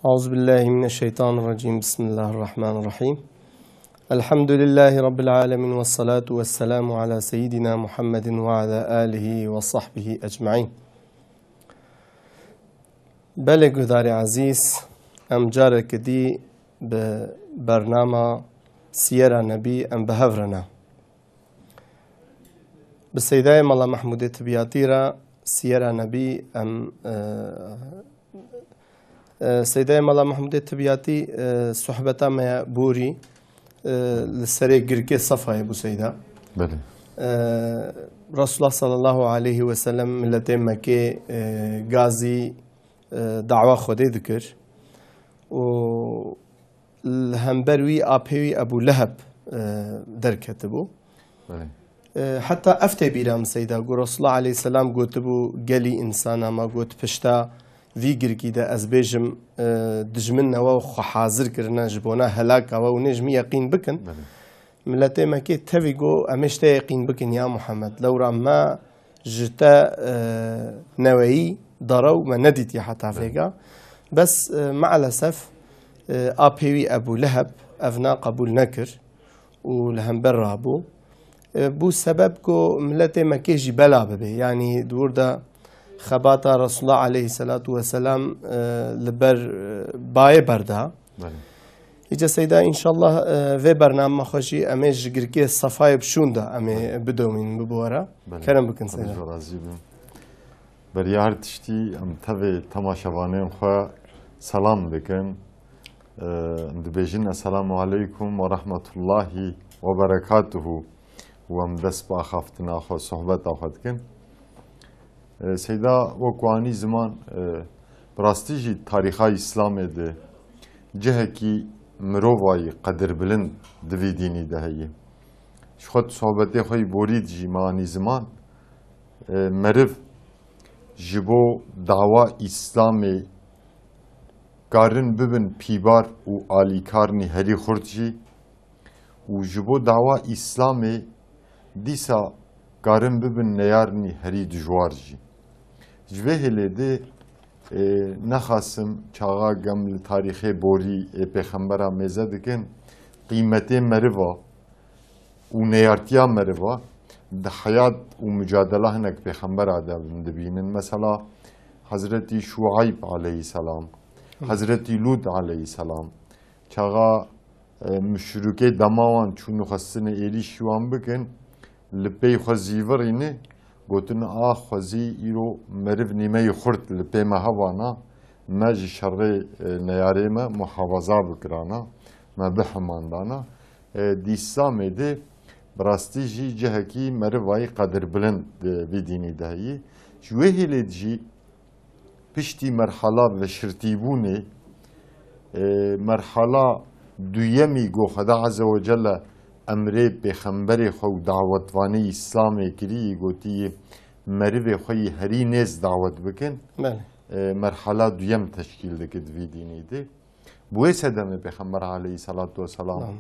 أعوذ بالله من الشيطان الرجيم. بسم الله الرحمن الرحيم. الحمد لله رب العالمين، والصلاة والسلام على سيدنا محمد وعلى آله وصحبه أجمعين. بله گودار عزیز، ام جاره کدی به برنامه سیره نبی ام بهورنا به سیدای ملا محمود طبیعتی را سیره نبی ام سيداي ملا محمود التبياتي صحبتا ما بوري لسري قرقي صفا ابو سيدا بله رسول الله صلى الله عليه وسلم ملتين مكي غازي دعوة خودي ذكر و الهمبروي ابي ابو لهب دركتبو بله حتى افتي بيرام سيدا رسول الله عليه السلام قوتبو قلي انسانا ما قوت پشتا وی گرگی ده از بیجم دجمن نوا و حاضر کرنا جبونا هلاك و نجمی یقین بکن ملت مکی توی گو امشت یقین بکن یا محمد لورا ما جتا نوایی ضرو ما ندیت یا حتی فيقا بس مع الأسف آبيوي أبو لهب أفنا قبول نكر ولهم برابو بو سبب كو ملت مکی جی بلا ببي يعني دور ده خبات رسول الله عليه الصلاة والسلام لبر باي بردا إجا سيدا إن شاء الله في برنامج خوشي أمي جركي الصفايب شوندا أمي بدومين ببورا كرم بكن سيدا بريار تشتي أم تبي تماشاوانين خو سلام بكن دبيجين السلام عليكم ورحمة الله وبركاته وم دس باخفتنا خو صحبت أخذكن سيدا وكواني زمان براستيجي تاريخا إسلام ده جهكي مروفاي قدر بلند دوي ديني ده هي شخط صحبتي خوي بوريد جي ماني زمان مرف جبو دعوة إسلامي قارن ببن بيبار و آليكارني هري خورتجي و جبو دعوة إسلامي ديسا قارن ببن نيارني هري دجوارجي جوهله ده نخاسم چاقا قمل تاریخ بوری پیغمبر مزه دکن قیمت مروا و نیارتیا مروا ده حیات و مجادله هنک پیغمبر آدم دبینن مثلا حضرت شعیب علیه السلام حضرت لوط علیه السلام چاقا مشرکه دماوان چون خستن ایلی شوان بکن لپی خوزیور اینه گوتن خوزی ایرو مرف نیمه خورد لپی ما هوانا ما جی شر نیاره ما محافظه بکرانا ما بحماندانا دیسا میده براستی جی جهکی مرفای قدر بلند وی دینی دهی جوه هلید جی پشتی مرحله و شرطیبونه مرحله دویمی گو خدا عز و جل امره پیغمبر خو دعوتوانی اسلام کری گوتی مروه خوی هری نیز دعوت بکن مرحله دویم تشکیل دکد وی دینی ده بوی سدم پیغمبر علیه صلاة و سلام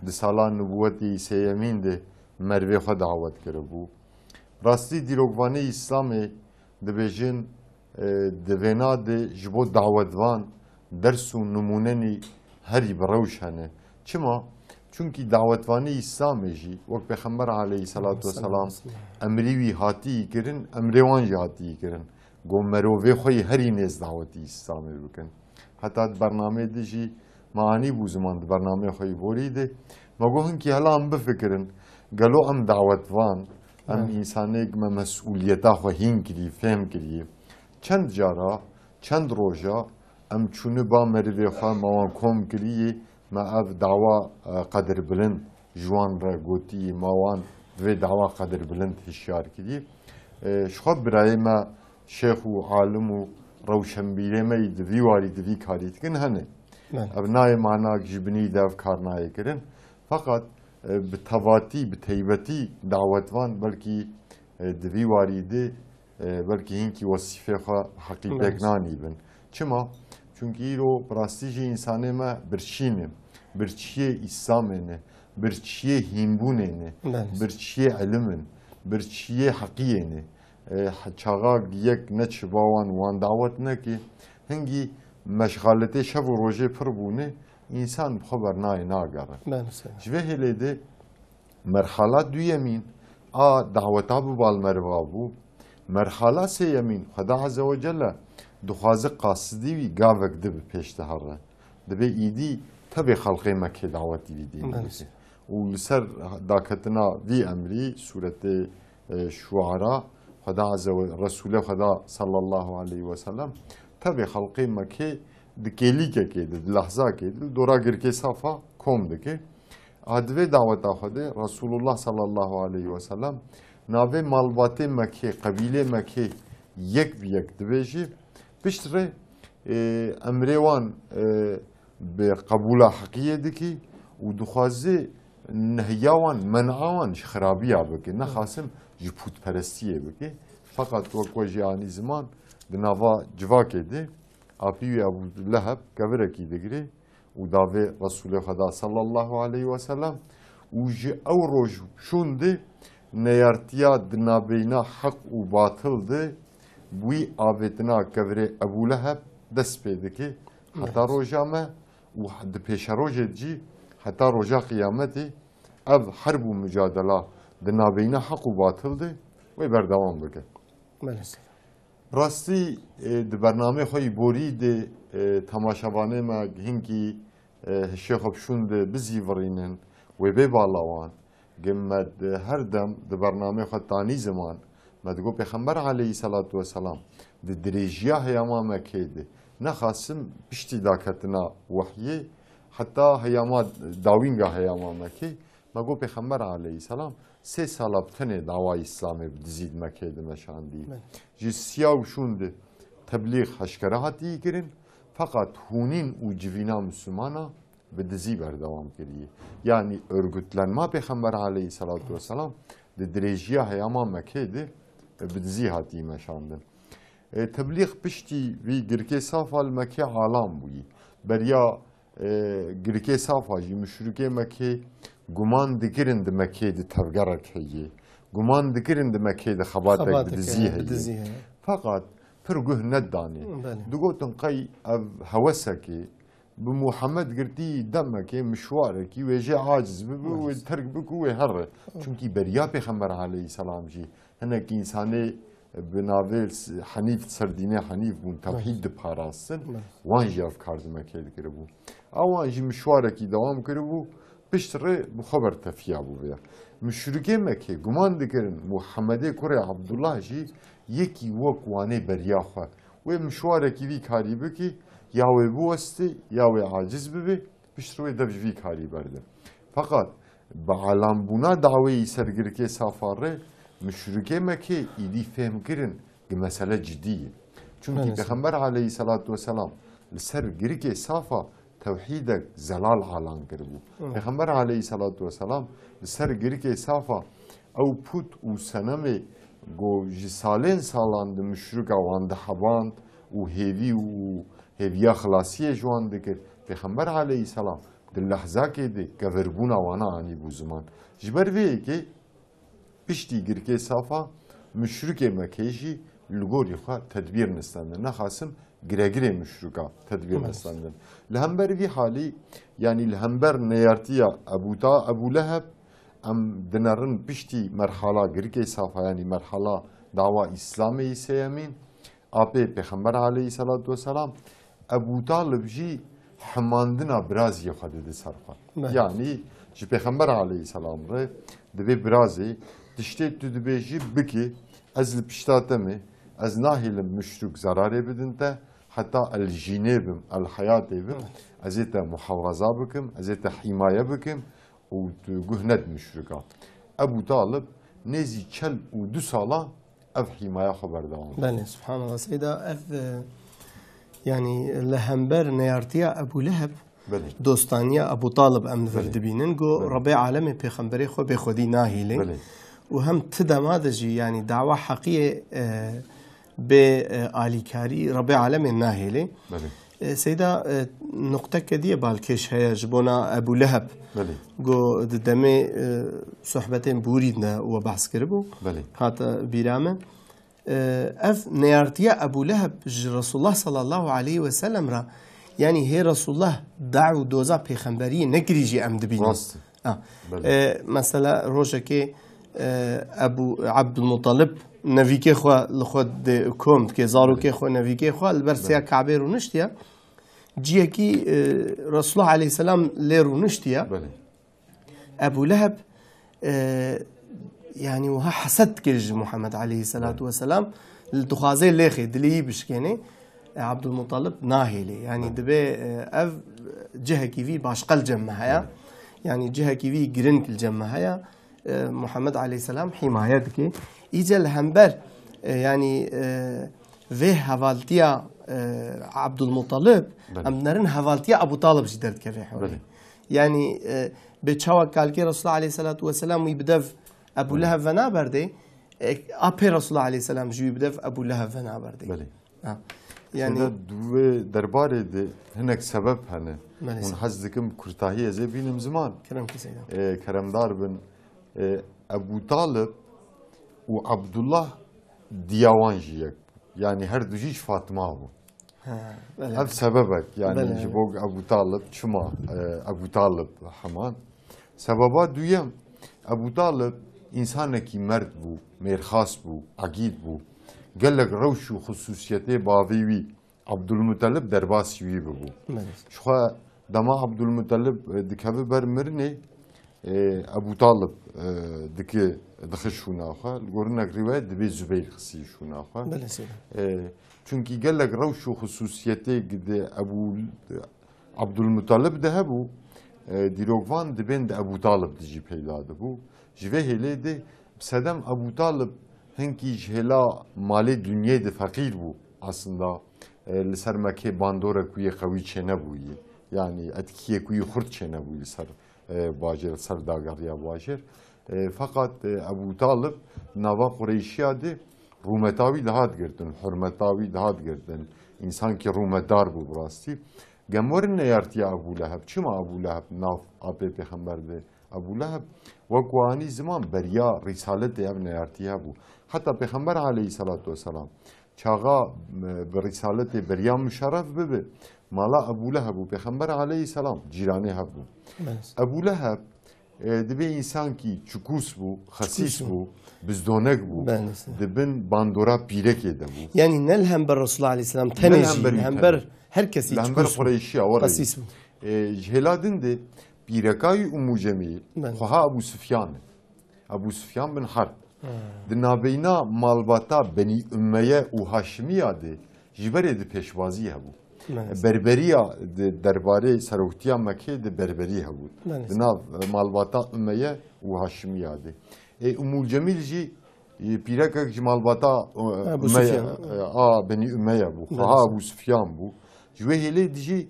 ده سالا نبوتی سیمین ده مروه خو دعوت کربو راستی دیروگوانی اسلام ده بیجن ده وینا ده جبو دعوتوان درس و نموننی هری بروش هنه چما؟ چونکی دعوتوانی اسلام جی وقت پیغمبر علیه صلاة و سلام امریوی هاتی کرن امریوان جی هاتی کرن گو مروه خوی هری نیز دعوتی اسلام بکن حتی برنامه دی جی معانی بو زمان برنامه خوی بوری ده مگو هنکی حالا هم بفکرن گلو ام دعوتوان ام انسانه ما مسئولیتا خو هین کری فهم کری چند جارا چند روژا ام چونه با مروه خواه موان کم کریه ما اف دعوة قدر بلند جوان را گوتی ماوان و دعوة قدر بلند هشیار کردی شخص برای ما شیخ و عالم و روشنبیره ما دوی واری دوی کاری کن هنه ابنای معناک جبنی داف کار نای کرن فقط بتواتی بتیبتی دعوتوان بلکی دوی واری ده بلکی هنکی وصفه خوا حقیقت نانی بن چما؟ چونکه ایرو براستیجی انسانه ما برچینه برچیه اسلامه برچیه هیمبونه برچیه علمن برچیه حقیقه چاقا یک نچ باوان وان دعوت نکی هنگی مشغالتی شب و روزه پر بونه انسان خبر ناگره جوه هلیده مرحله دویمین دعوتا بو بالمروا بو مرحله سیمین خدا عز و جل دخوازه قاصدی وی گاوک دب پیشته هره دبی ایدی تبی خلقی مکه دعوتی ویدی و لسر داکتنا وی امری سورت شعراء خدا عز و رسول خدا صلی الله علیه و سلم تبی خلقی مکه دکیلی که لحظه که دورا گرکی صافا کم دکه عدوه دعوتا خدا رسول الله صلی الله علیه و سلم ناوه مالبات مکه قبیله مکه یک بیک دویجی بشتره امروان به قبول حقیه دکی و دخوازه نهیاوان منعوان خرابی بکه نخاسم جپوت پرستیه بکه فقط وقت جیانی زمان دنوا جواکه ده آپیوی ابو لهب گورکی دگره و داوه رسول خدا صلی الله علیه و سلم و جه او روش شونده نیارتیا دنابینا حق و باطل ده بوی آبتنا گوره ابو لهب دست پیده که حتی روژامه و پیش روژه جی حتی روژا قیامتی او حرب و مجادله دنابینا حق و باطل ده و بردوام بکن راستی د برنامه خوی بوری د تماشاوانه ما هنگی شیخ بشوند بزی ورینن و به بالاوان گمد هر دم د برنامه خو تانی زمان مدگو پیغمبر علیه الصلاة والسلام د دریجیا هیاما مکیده نخاسم پشتی داکتنا وحیه حتی هیاما داوینگا هیاما مکی مگو پیغمبر علیه السلام 3 سال ابتنه دعوای اسلامی بدزید مکیده مشاندی جی سیاو شونده تبلیغ حشکراتی کرن fakat hunin u civina Müslümana ve dizi berdevam kiriye. Yani örgütlenme Peygamber aleyhissalatu vesselam de derejiye heyama Mekke'de ve dizi hati meşandın. Tebliğ pişti ve girke safal Mekke alam buyi. Berya girke safacı müşrike Mekke guman dikirin de Mekke'de tevgarak heye. Guman dikirin de Mekke'de xabatek dizi heye. Fakat فرقه نداني دقوتن قي هوسكي بمحمد قرتي دمك مشوارك ويجي عاجز وترك بك وهر چونكي بريا پیغمبر عليه السلام جي هناك انساني بناول حنيف سردينه حنيف بون توحيد پاراستن وان جي افكار مكيد كربو اوان جي مشوارك دوام كربو بشتري بخبر تفيا بو بيا مشركي مكي گمان دكرن محمد كوري عبد الله جي یکی وکوانه بریاخه و مشواره کی وی کاری بکی یا و بوستی یا و عاجز ببی بشروی دبج وی کاری برده فقط با عالم بنا دعوی سرگرکی سافاره مشرکه مکی ایدی فهم کرن که مسئله جدیه چونکی پیغمبر علیه الصلاة والسلام لسرگرکی صافا توحید زلال عالم کربو پیغمبر علیه الصلاة والسلام لسرگرکی صافا او پوت و سنمه گو جسالین سالان مشرک آوان دهباند و هیویا خلاصیه جوان دکر پیغمبر علیه السلام در لحظه که ده گوربون آوانا آنی بو زمان جبر ویه که پشتی گرکه صافا مشرک مکیشی لگوری خواه تدبیر نستندن نخواستم گره مشرکا تدبیر نستندن لهمبر وی حالی یعنی لهمبر نیارتیا ابو لهب ام دنرن پشتی مرحله گرکی صافا یعنی مرحله دعوا اسلامی سیمین آبی پیغمبر علیه الصلاة والسلام ابو طالب جی حماندنا برازی خواده سرخوا یعنی جی پیغمبر علیه السلام ره دبی برازی دشته تو دبی جی بکی از پشتاتمه از ناهیلم مشروک زراره بدن تا حتی الجینبم الحیاتبم ازیت محافظه بکم ازیت حمایه بکم و گهند مشرکا ابو طالب نزی چل و 2 ساله اف حمایه خبر دام بله سبحان الله سیدا اف yani lehember neyartiya Ebu Leheb dostaniya Ebu Talib emdir dibinin go Rabbi alemi peygamberi xwe be xwedî nahîle û hem ti demade jî yani dawa heqiye bê alîkarî Rabbi alemê nahêle Seyda nokteke diye balkêş heye ji bona Ebu Leheb go di demê sohbetên borî de we behs kiribû hata bîra me اف نيارتيا ابو لهب رسول الله صلى الله عليه وسلم را يعني هي رسول الله دعو دوزا پیغمبري نكريجي ام دبي مثلا روجكي ابو عبد المطلب نویکه خو لخود کوم که زارو که خو نویکه خو البرسیا کعبه رو نشتیا جیه کی رسول الله علیه السلام لیرو نشتیا ابو لهب يعني وها حسد كرج محمد عليه الصلاة والسلام التخاذي ليخي دلي بشكيني عبد المطلب ناهلي يعني دبي اف جهه كيفي باشقل جمع هيا يعني جهه كيفي جرنك الجمع هيا محمد عليه السلام حمايتك إجا الهمبر يعني في هفالتيا عبد المطلب أم نرن هفالتيا أبو طالب جدرت كفي حولي يعني بتشاوى كالكي رسول الله عليه الصلاة والسلام ويبدف أبو لهب فنابردي أبي رسول الله عليه السلام جو يبدف أبو لهب فنابردي يعني درباري هناك سبب هنا ونحزكم كرتاهية زي بينهم زمان كرم دار بن أبو طالب وعبد الله ديوانجيك يعني هردوجيش فاطمة هو هذا سببك يعني جبوك أبو طالب شما أبو طالب حمان سببات دويم أبو طالب إنسانك مرد بو ميرخاص بو عقيد بو قال لك روش وخصوصيته باويوي عبد المطلب درباس يوي بو شو دما عبد المطلب دكابه برمرني ابو طالب دكي دخل شوناخا القرنك رواية دبي زبير خسي شوناخا çünkü قال لك روش وخصوصيته قد ابو عبد المطلب دهبو ديروغوان دبين ابو طالب دجي بيلاده بو جوه هليدي بسدم ابو طالب هنكي جهلا مالي دنيا de fakir bu aslında لسر مكي باندورا كوي قوي چنه بوي يعني اتكيه كوي خرد چنه بوي لسر باجر سر داغريا باجر fakat Ebu Talib nava Kureyşiyadı Rumetavi daha girdin, hürmetavi daha girdin. İnsan ki rumetar bu burası. Gemorun ne yartıya Ebu Leheb? Çima Ebu Leheb nav abi peygamberdi Ebu Leheb ve kuani zaman beriya risalet ev ne yartıya bu. Hatta peygamber aleyhissalatu vesselam çağa bir risaleti beriya müşerref bibi. Mala Ebu Leheb bu peygamber aleyhissalam cirane hebu. Ebu Leheb دبی انسان کی چکوس بو خسیس بو بزدونک بو دبن باندورا پیره که دبو یعنی نل هم بر رسول الله علیه السلام تنجی هم بر هر کسی چکوس بو خسیس بو جهلادن ده پیرکای امو جمیل خواه ابو سفیان بن حرب دنابینا مالباتا بنی امیه و هاشمیه ده جبره ده پیشوازی هبو بربریه درباره سروکتیا مکه ده بربری هبود دناو مالباتا امیه و هاشمیه ده امو جمیل جی پیرکک جی مالباتا امیه بنی امیه بو خواه ابو سفیان بو جوه هلی دیجی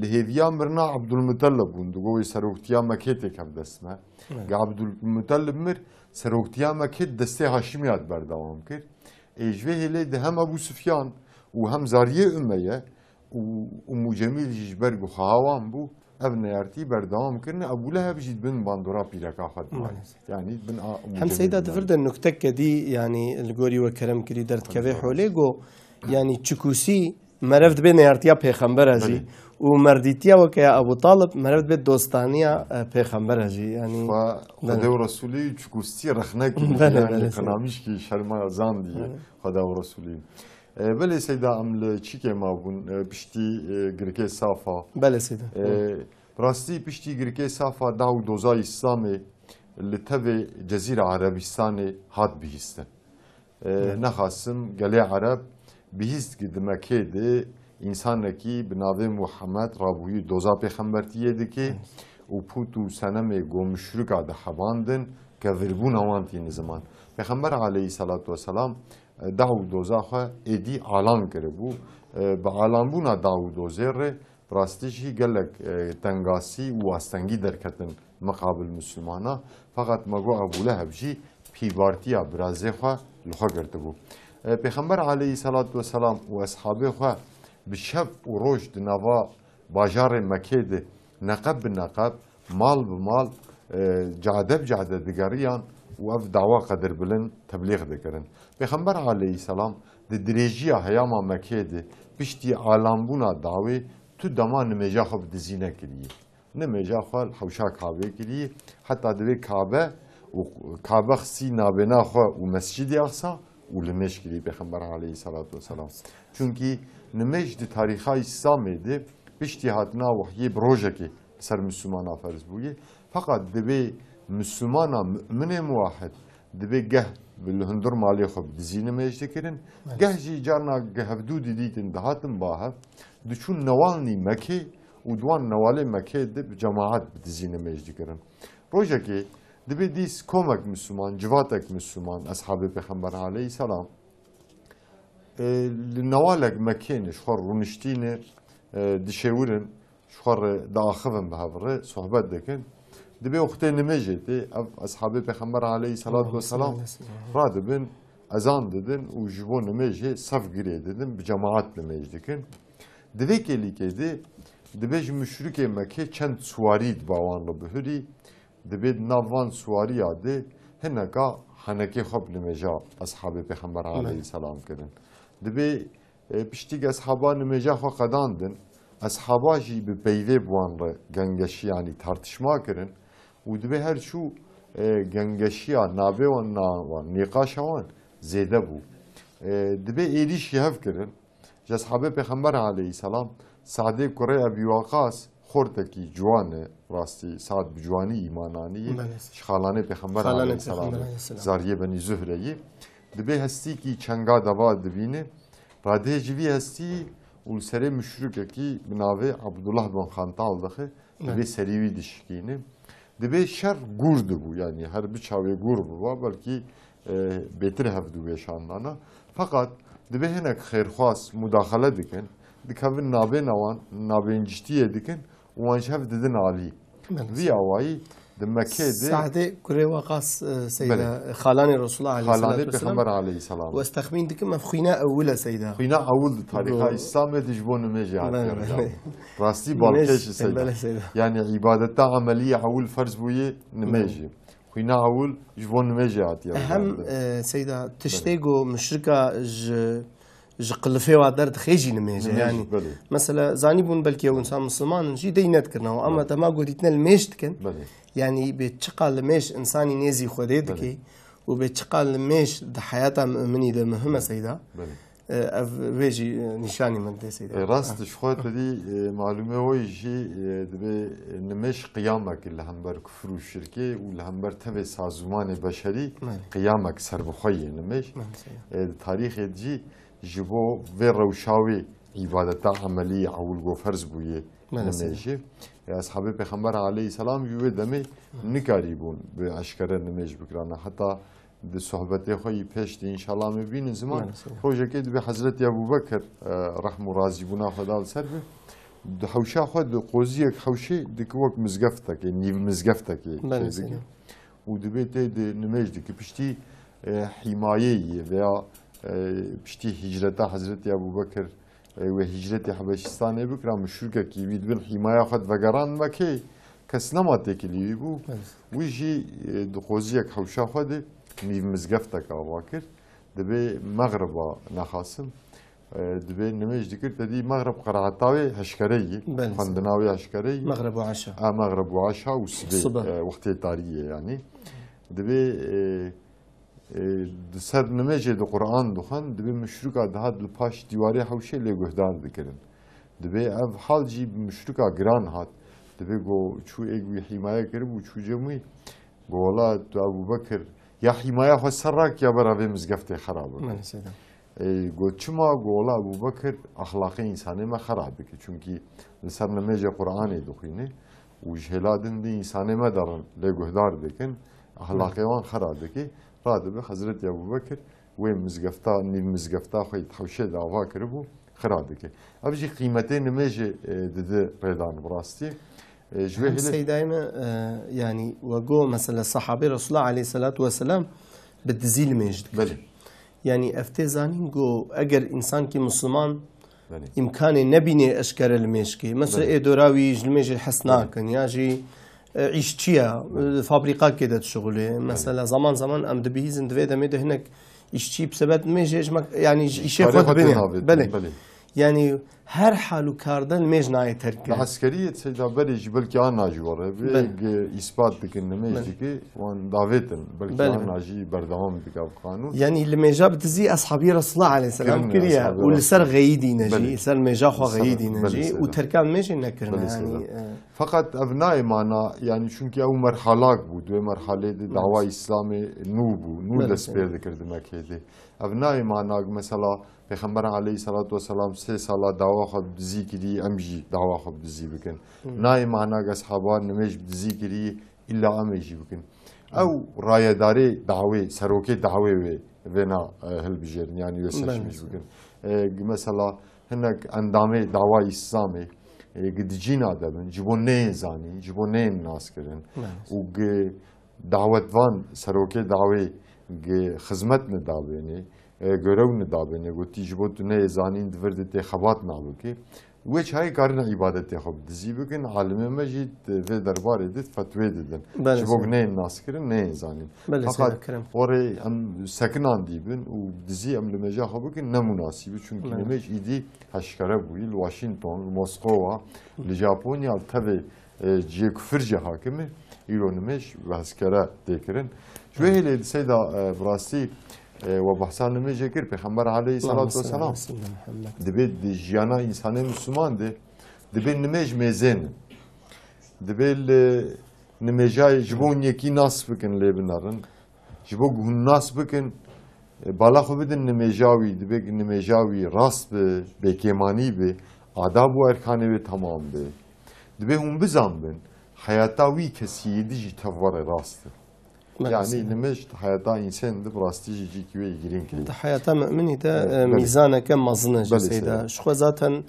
لهویان برنا عبدالمطلب بوندو گوی سروکتیا مکه تکم دستمه عبدالمطلب مر سروکتیا مکه دسته هاشمیات بردوام کرد جوه هلی ده هم ابو سفیان و هم زاریه امیه و امو جمیل جیجبرگ و خواهوان بو ev neyartî berdewam kirine Ebu Leheb jî bin bandora pîreka xwe dimaye yani bin hem seyda divirde nuktek dî yani li gorî we kerem kirî derdkevê holê got yani çikûsî merev dibe neyartiya pêxembera jî û merdîtiya weke ya Ebu Talib merev dibe dostaniya pêxembera jî yani Xwedê û Resûlî çikûsî rexnek qenamişkî şerma zan diye Xwedê û Resûlî بله سیدا عمل چی که ما بون پشتی گرکه صافا بله سیدا راستی پشتی گرکه صافا داو دوزای اسلامی لطفه جزیره عربستان هات بهیستن نخواستم گله عرب بهیست که دمکه ده انسان کی بناوه محمد رابوی دوزا پیغمبرتیه ده که و پوتو سنم گومشرک ده حباندن که وربون آوانتی زمان پیغمبر علیه صلات و سلام داو دوزا خو ادی اعلان کرده بو به اعلان بونا داو دوزره راستشی گلک تنگاسی و استنگی درکتن مقابل مسلمانا فقط مگو ابو لهب جی پیوارتیا برازه خو لخوا کرده بو پیغمبر علیه صلوات و سلام و اصحابه خو بشب و روز دنوا باجار مکه ده نقب به نقب مال به مال جعده بجعده دگریان وأف دعوة قدر بلن تبليغ ذكرن بخمبر عليه السلام دريجيا هياما مكيدة بشتي عالمبونا دعوة تو دمان نمجا خب دزينة كريه نمجا خال حوشا كعبة كريه حتى دوي كعبة وكعبة خسي نابنا خوا ومسجد أقصى ولمش كريه بخمبر عليه الصلاة والسلام چونكي نمج دي تاريخا إسلامي دي بشتي هاتنا وحي بروجكي سر مسلمانا فرز بويه فقط دوي مسلمانا مؤمن واحد دبي جه بالهندور مالي خب دزينه ماجد كرن جه جي جارنا جه بدو ديتن دهاتن باها دشون نوالني مكي ودوان نوالي مكي دب جماعات بدزينه ماجد كرن روجا كي دبي ديس كومك مسلمان جواتك مسلمان اصحاب پیغمبر عليه السلام لنوالك مكين شخور رونشتينه دشورن شخور داخفن بهبره صحبت دكن دبي وقتي نمجتي اصحابي پیغمبر عليه الصلاه والسلام راد بن اذان ددن وجبون نمجي صف غري ددن بجماعات نمجدكن دبي كلي كدي دبي مشرك مكه چند سواريد باوان بهري دبي نوان سواري اده هنكا حنكي خب نمجا اصحابي پیغمبر عليه السلام كدن دبي بشتي اصحابا نمجا خو قداندن اصحابا جي ببيوي بوان گنگشي يعني tartışma كرن ودبي هر شو گنگشيا نابه و نقاش وان زيده بو دبي ايديش يهف كرن جا صحابه پیغمبر عليه السلام سعد كري ابي وقاص خورتكي جوان راستي سعد بجواني ايماناني شخالانه پیغمبر عليه السلام زاريه بني زهري دبي هستي كي چنگا دوا دبينه راده جوي هستي والسري مشرك كي بناوي عبد الله بن خنطال دخه دبي سريوي دشكينه دبي شر گورد بو yani her bir çavi gur bu belki betir hevdu beşanlana fakat dibê hinek xêrxwas müdaxale dikin dikevin navê nawan navêncîtiyê dikin û wan ji hev didin alî vî awayî di Mekkê de Sa'dê kurê Waqas seyda xalanê Resulullah xalanê Peyxember aleyhisselam wez texmîn dikim ev xwîna ewil seyda xwîna ewil di tarîxa İslamê de ji bo nimêjê hatiye rastî balkêşî seyda yani ibadeta emelî ewil ferz bûye nimêjê xwîna ewil ji bo nimêjê hatiye hem seyda tiştê got müşrika ji qilifê wa derdixê jî nimêje yani mesela zanî bûn belki ew insan Müslüman jî dey nedikirinawa ama dema gotîtine li mêj dikin yani bê çiqa li mêj insanî nêzî Xwedê dike û bê çiqa li mêj di heyata müminî de mühim e seyda ev vê jî nîşanî min tê seyda rast ji xwe tedî malûme wê jî dibe nimêj qiyamek li hember kufr û şirkê û li hember tevê sazûmanê beşerî qiyamek serbixweyê nimêj tarîxê jî ji bo vê rewşawê îbadeta emelî ewil got ferz bûye nimêjê Ashabê Peyxember aleyhisselam ji wê demê nikarî bûn bi eşkere nimêj bikirane heta di sohbetê xwe yî pêş de înşallah me bînin ziman rojekê dibe Hezretî Ebûbekir rehm û razîbûna xwe da li ser be di hewşa xwe di qoziyek hewşê dike wek mizgeftekê nîv mizgeftekê dike û dibe tê de nimêj dike piştî hîmayeyê veya piştî hicreta Hezretî Ebûbekir ve hicreti Habeşistanê bikira müşrikekî wî dibin hîmaya xwe vegeran Mekkê kes nema têkilî bû wî jî di qoziyek hewşa xwe de nîv mizgeftek ava kir dibe Meğreba nexasim dibe nimêj dikir tedî Meğreb qiraetawê heşkereyî xwendina wê heşkereyî Meğreb û aşa Meğreb û aşa û sibê wextê tariyê yani dibe di ser nimêjê di Qur'an dixwin dibe müşrika dihat li paş dîwarê hewşê lê guhdar dikirin dibe ev hal jî bi müşrika giran hat dibe got çû êk wî hîmaye kiribû çû cemûî got wela tu Ebûbekir ya hîmaya xwe ser rak ya beravê mizgeftê xerab got çima got wela Ebûbekir axlaqê însanê me xerab dike çunkî li ser nimêjê Qur'anê dixwîne û ji hêla din de însanê me derin lê guhdar dikin axlaqê wan xerab dike رادبه حضرت ابوبکر و مزگفتا نیم مزگفتا خواهی حوشه دعوا کرده بو خراده که ابجی قیمته نمیشه دده ریدان براستی هم سيدايما يعني وجو مثلا صحابي رسول الله عليه الصلاة والسلام بالتزيل ميجد يعني افتزانين جو اگر انسان كي مسلمان امكاني نبيني اشكر الميشكي مثلا اي دوراوي الميج الحسناكن ياجي عيشتيا فابريقات كده شغله مثلا زمان ام دبيزن دوي دمي هناك يشتي بسبب ميجي يعني يشي خد بني بلي يعني هر حال وكاردن ميج ناي ترك العسكرية سيدا بريج بلكي أنا جواره بيج إثبات دكين ميج دكي وان دافيتن بلكي أنا جي بردوام دكاب قانون يعني اللي ميجا بتزي أصحابي رسول الله عليه السلام كريا واللي سر غيدي نجي سر ميجا خو غيدي نجي وتركان ميجي نكرنا يعني فقط أبنائي معنا يعني شونكي أو مرحلة بود مرحلة دعوة إسلامي نو لسبير ذكر دمك هذي أبنائي معنا مثلا پیغمبر علیه الصلاة والسلام 3 ساله دعوا خود بزی کری امجی دعوا خود بزی بکن نای معنا اصحابان نمیش بزی کری الا امجی بکن او رایداری دعوی سروکی دعوی و نه هل بجرن يعني يوسف مش بكن مثلا هناك اندامه دعوة اسلامي قد جينا دبن جبونين زاني جبونين ناس كرن و دعوت وان سروكي دعوي خدمت ندابيني گرو ندابيني قلت جبوت نه زانين دفرد تي خبات نابكي وش هاي كارنا عبادتي خب دزي بكن عالم مجيد في دربار دت فتوى ددن شبوك نه ناس كرن نه زانين فقط وري ام سكنان ديبن ودزي ام لمجا خبكن نمناسب چونكي نمج ايدي هشكره بويل واشنطن موسكوا لجابونيا تبي جي كفرجه حاكمه ايرون مش وهسكره ديكرن شو هي السيده براسي وبحثان نمجه كير پیغمبر عليه الصلاة والسلام دبيت جيانا إنسان مسلمان دبيت نمج ميزين دبيت نمجاي جبون يكي ناس بكن لي بنارن جبوك هن ناس بكن بالا خو بدن نمجاوي دبيت نمجاوي راست بكيماني بي آداب و اركاني بي تمام بي دبيت هم بزان بن حياتاوي كسي ديجي تفور راست يعني نمجت حياتا إنسان ده براستي جي كوي يجرين كده حياتا مؤمني ده ميزانه كم مظنه جسيدا شخو ذاتا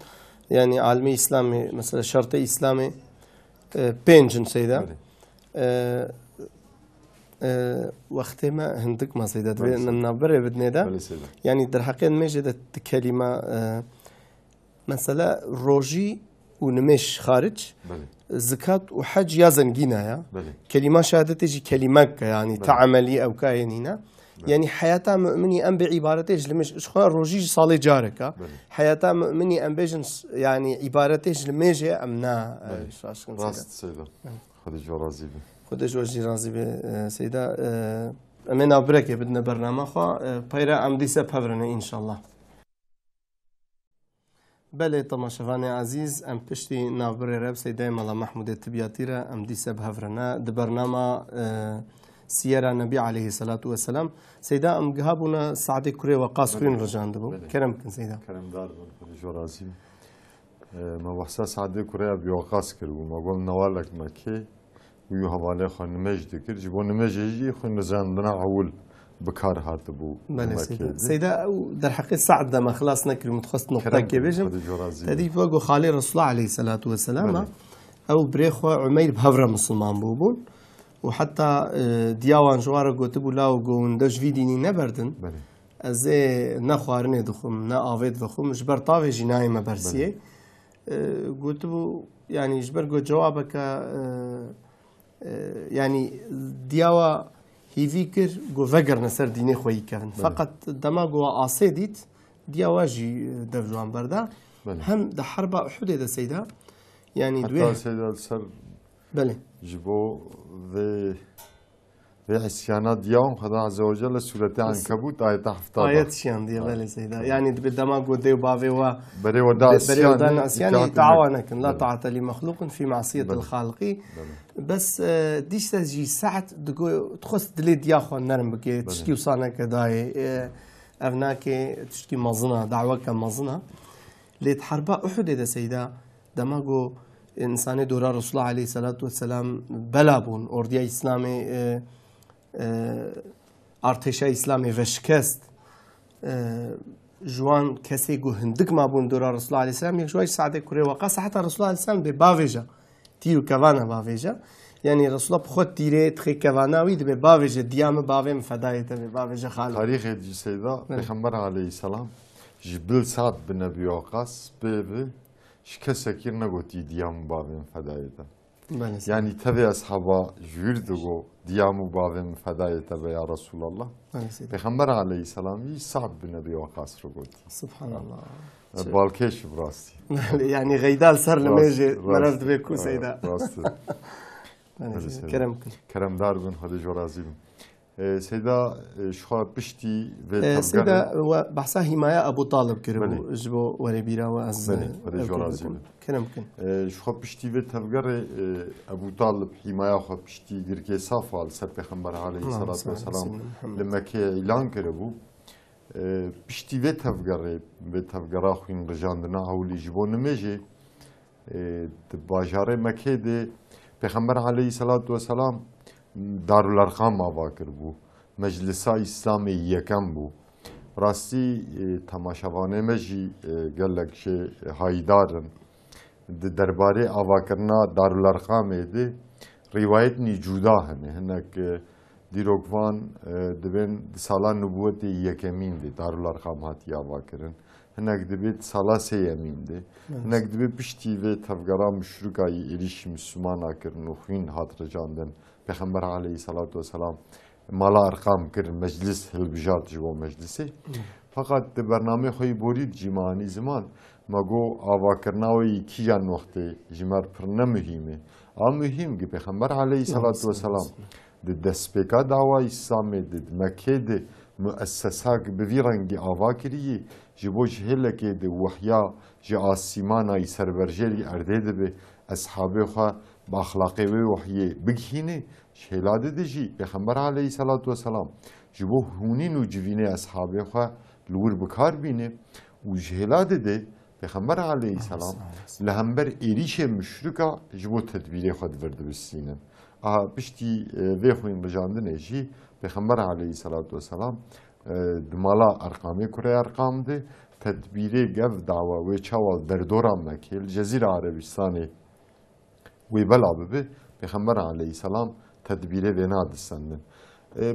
يعني عالمي إسلامي مثلا شرطي إسلامي بينجن سيدا وقت ما هندك ما سيدا ننبر بدنا ده يعني در حقيقة مجد كلمة مثلا روجي ونمش خارج زكاة وحج يا زنجينا كلمة شهادتي كلمة يعني تعملي أو كائنينا يعني حياته مؤمني أم بعبارتيش لمش إخوان روجي صالي جارك حياته مؤمني أم بيجنس يعني عبارتيش لميجي أمنا راست سيدا خدش ورازي بي خدش ورازي بي سيدا أمنا بركة بدنا برنامج خوا بيرا أم ديسة بهفرنا إن شاء الله بله تماشاوان عزیز ام پشتی ناوبر رب سیدای ملا محمود تبیاتی را ام دیسه بهفرنا د برنامه سیرا نبی علیه الصلاة والسلام سیدا ام گهابونا سعد کوری وقاص کوین رجان دبو کرم کن سیدا کرم دار خودش ورازی ما وحسا سعد کوری بی وقاص کرو ما قول نوالک مکه ویو حواله خان نمج دکر جبو نمج جی خون نزاندنا عول بكار هات بو بله سيدا در حقيقة سعد ما خلاص نكر متخصص نقطة كبيرة تدي فوق خالي رسول الله عليه الصلاة والسلام أو بريخوا عمير بهفرة مسلمان بوبون وحتى دياوان جوارا قوتبو لاو قون داش في ديني نبردن أزي نخوارني دخم نا آفيد دخم جبر طافي جناي ما برسيه قوتبو يعني جبر قوت جوابك يعني دياوا هیوی کر گو وگر نسر دینه خویی کردن فقط دما گو آسه دیت دیا واجی دفجوان برده هم ده حرب احد ده سیدا يعني حتى سيدا سر بله جبو في عصيانات دياهم خدا عز وجل سورة عنكبوت آية حفتة آية شيان دي بله سيدا يعني بدما قو ديو بافي و بري ودا عصيان تعاونكن لا طاعة لمخلوق في معصية الخالق بس ديش تجي ساعة دقو تخص دلي دياخو نرم بكي تشكي وصانا كداي أفناكي تشكي مظنة دعوة مظنة ليت حربا أحد ده سيدا دما قو إنسان دورا رسول الله عليه الصلاة والسلام بلابون أرديا إسلامي ارتشا اسلامی و شکست جوان کسی گو هندک ما بون دورا رسول الله علیه السلام یک جوای سعد کوری وقاص حتی رسول الله علیه السلام به باویجا تیرو کوانا باویجا يعني رسول الله بخود تيري تخي كفاناوي دبي باويجا ديام باويم فداية دبي باويجا خالد تاريخ السيدة پیغمبر عليه السلام جبل سعد بن ابي وقاص بيبي شكسا كير نگوتي ديام باويم فداية يعني تبي أصحابه جردو ديامو بعضهم فداية تبي يا رسول الله بخمر عليه السلام صعب بالنبي وقاص رقوتي سبحان الله بالكيش براسي يعني غيدال صار لما يجي مررت بكو سيدا كرم دار بن هذا جرازيم سيدا شخا بشتي سيدا بحثا حماية أبو طالب كربو جبو وربيرا وأز كرم كن شخا بشتي في تفجر أبو طالب حماية خا بشتي جركي صافال سر پیغمبر عليه الصلاة والسلام لما كي إعلان كربو بشتي في تفجر أخوين رجاندنا هولي جبو نمجي باجاره مكه ده پیغمبر علیه الصلاة والسلام دارالارقام آوا کرد مجلس اسلامی یکم بو راستی تماشاوانه مجی گلک شه هایدارن درباره آوا کرنا دارالارقام ده روایت نی جدا هنه هنک دیروگوان دبن سالان نبوت یکمین ده دارالارقام هاتی آوا کرن هنک دبیت سالا سیمین ده هنک دبیت پشتی و تفگرا مشروکایی ایریش مسلمان کرن و خوین هات رجاندن پیغمبر علیه الصلاة والسلام مالا ارقام کرن مجلس هلبجات جوا مجلسی فقط برنامه خوی بورید جمعانی زمان مگو آوا کرناوی کیان وقتی جمر پر نمهیمه مهم که پیغمبر علیه الصلاة والسلام دست پیکا دعوای اسلامی دید مکه ده مؤسسه بویرنگی آوا کریه جبوج هلکه ده وحیا جا آسیمانای سربرجری ارده ده به اصحابه خواه با اخلاقی و وحیه بگهینه شهلاده ده جی پیغمبر علیه الصلاة والسلام جبو هونین و جوینه اصحابه خواه لور بکار بینه و شهلاده ده پیغمبر علیه السلام لهمبر ایریش مشرکا جبو تدبیره خود ورده بسینن پشتی وی خوین بجاندن ایشی پیغمبر علیه الصلاة والسلام دمالا ارقامی کره ارقام ده تدبیره گف دعوه و چوال در دوران مکه جزیره عربستانی وی بلا ببه پیغمبر علیه السلام تدبیره و نادستندن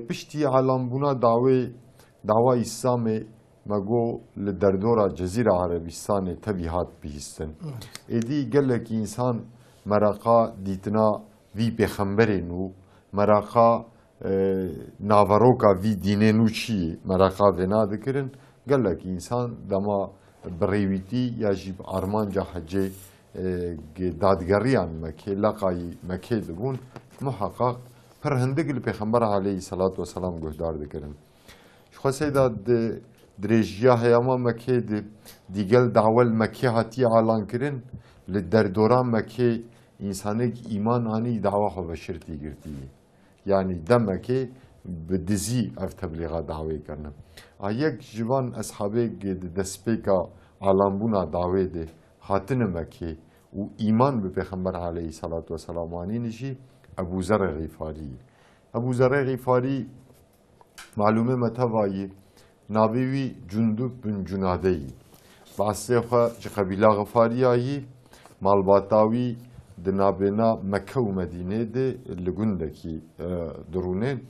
پشتی عالم بونا دعوه اسلامی مگو در دورا جزیره عربستانی تبیهات بیستن ایدی گلک انسان مرقا دیتنا وی پیغمبرینو مرقا ناوروکا وی دینینو چی مرقا ونا دکرن گلک انسان دما بریویتی یا جیب آرمان جا حجه دادگریان مکه لقای مکه دبون محقق پر هندگل پیغمبر علیه الصلاة والسلام گهدار دکرن شخصه داد درجیا هیاما مکه دیگل دعوال مکه هاتی اعلان کرن لدر دوران مکه انسانه ایمان آنی دعوه خو بشرتی گرتی یعنی دمه که به دزی اف تبلیغات دعوه کرنم یک جوان اصحابه دسپیکا عالمبونا دعوه ده خاطن مکه و ایمان به پیغمبر علیه الصلاة والسلام آنی نشی ابو ذر غفاری ابو ذر غفاری معلومه متوایی ناویوی جندب بن جنادهی بحثه خواه چه قبیله غفاری آیی مالباتاوی دنابنا مکه و مدینه ده لگوندکی درونه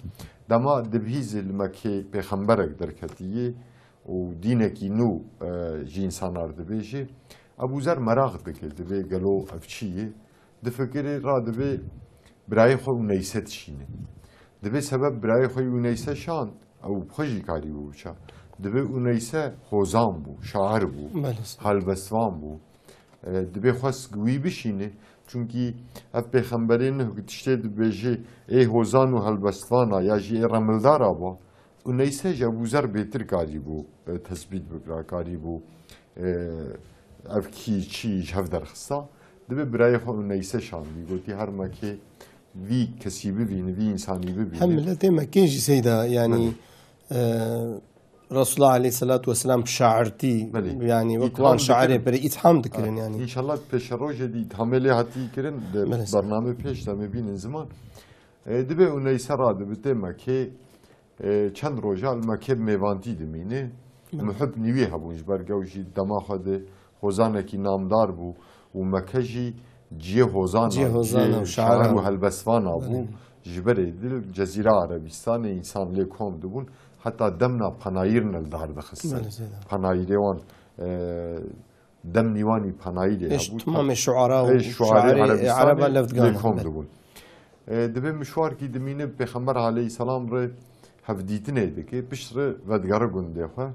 دما دبیز المکه پیغمبرک درکتیه و دینکی نو جی انسان دبیجه ابو ذر مراغ دکه دبی گلو افچیه دفکری را دبی برای خو نیست شینه دبی سبب برای خو نیست شان او بخوشی کاری بوچا دبی نیست خوزان بو شاعر بو هلبسوان بو دبی خواست گویی بشینه چونکی اف پیغمبرین تشته دبیجه ای هوزان و هلبستوانا یا جی رملدار آبا و نیسه جا ابو ذر بهتر کاری بو تثبیت بکرا کاری بو اف کی چی جهف درخستا دبی برای خود نیسه شان بی گوتی هر مکه وی کسی ببینه وی انسانی ببینه حملت مکه جی سیدا یعنی رسول الله عليه الصلاة والسلام شاعرتي يعني وكان شاعر بري إتهام ذكرن يعني إن شاء الله پیش روز دي تحمله هاتي كرن برنامه پیش دم بين زمان دبه اونای سرا دبته مکه چند روزا مکه میوانتی دمینه محب نیوی هبونج برگوجی دما خود خوزانه کی نامدار بو و مکه جی جی خوزانه و شاعر و هلبسوان بو جبره دل جزیره عربستان انسان لیکوم دبون حتی دمنا پنایر نلدار دخست پنایریوان دم نيواني باناي لي ايش تمام الشعراء وشعراء عربا لفدقان دبل دبي مشوار كي دمينه بيغمبر عليه السلام ر هفديتنه دكي بشر ودغار گونده خو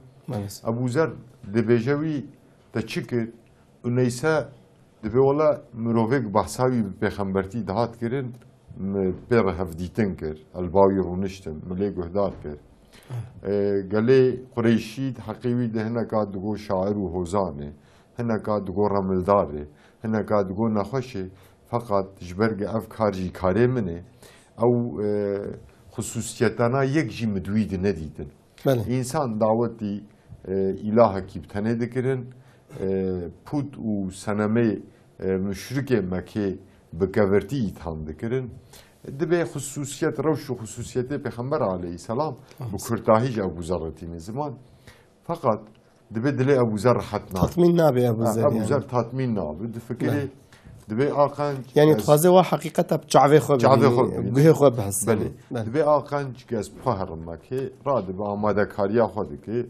ابو ذر دبيجوي تشكر ونيسا دبي ولا مروفيك بحساوي بيغمبرتي دهات كرن بير هفديتن كر الباوي رونشتن ملي گهدار كر قالي قريشي حقيوي ده هنا قاد دغو شاعر وهوزانه هنا قاد دغو رملداري هنا قاد دغو نخوشي فقط جبرگ افکار جی کاری منه او خصوصیتانا یک جی مدوید ندیدن انسان دعوتی اله کی بتنه دکرن پود و سنمه مشرک مکه بکورتی ایتان دکرن دبی خصوصیت روش و خصوصیت پیغمبر علیه السلام بکرتاهی جا ابو ذرتی زمان فقط دبی دل ابو ذر حتنا تطمین نابی ابو ذر تطمین نابی دفکری دبي آقان يعني تخازي وا حقيقتها بتشعبي خو به خو بحس بله دبي آقان جاز بحر مكي راد با آماده کاریا خود که